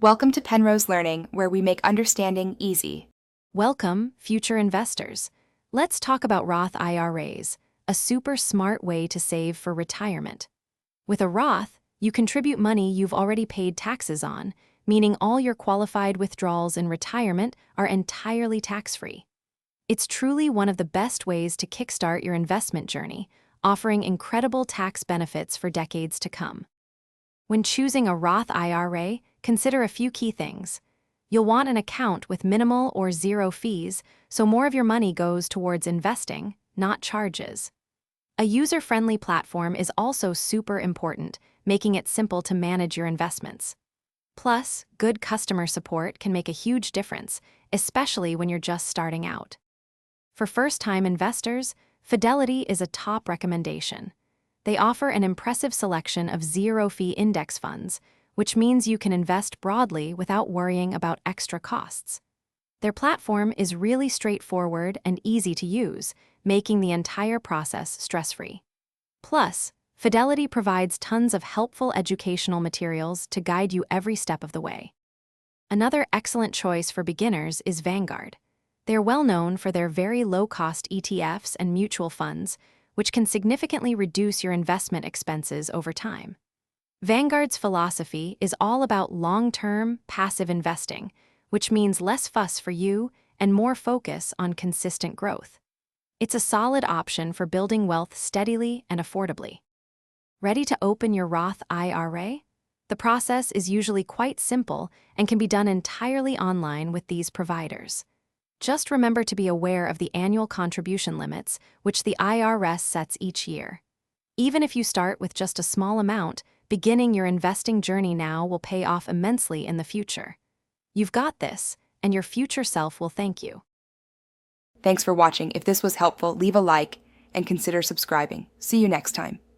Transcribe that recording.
Welcome to Penrose Learning, where we make understanding easy. Welcome, future investors. Let's talk about Roth IRAs, a super smart way to save for retirement. With a Roth, you contribute money you've already paid taxes on, meaning all your qualified withdrawals in retirement are entirely tax-free. It's truly one of the best ways to kickstart your investment journey, offering incredible tax benefits for decades to come. When choosing a Roth IRA, consider a few key things. You'll want an account with minimal or zero fees, so more of your money goes towards investing, not charges. A user-friendly platform is also super important, making it simple to manage your investments. Plus, good customer support can make a huge difference, especially when you're just starting out. For first-time investors, Fidelity is a top recommendation. They offer an impressive selection of zero-fee index funds, which means you can invest broadly without worrying about extra costs. Their platform is really straightforward and easy to use, making the entire process stress-free. Plus, Fidelity provides tons of helpful educational materials to guide you every step of the way. Another excellent choice for beginners is Vanguard. They're well known for their very low-cost ETFs and mutual funds, which can significantly reduce your investment expenses over time. Vanguard's philosophy is all about long-term, passive investing, which means less fuss for you and more focus on consistent growth. It's a solid option for building wealth steadily and affordably. Ready to open your Roth IRA? The process is usually quite simple and can be done entirely online with these providers. Just remember to be aware of the annual contribution limits, which the IRS sets each year. Even if you start with just a small amount, beginning your investing journey now will pay off immensely in the future. You've got this, and your future self will thank you. Thanks for watching. If this was helpful, leave a like and consider subscribing. See you next time.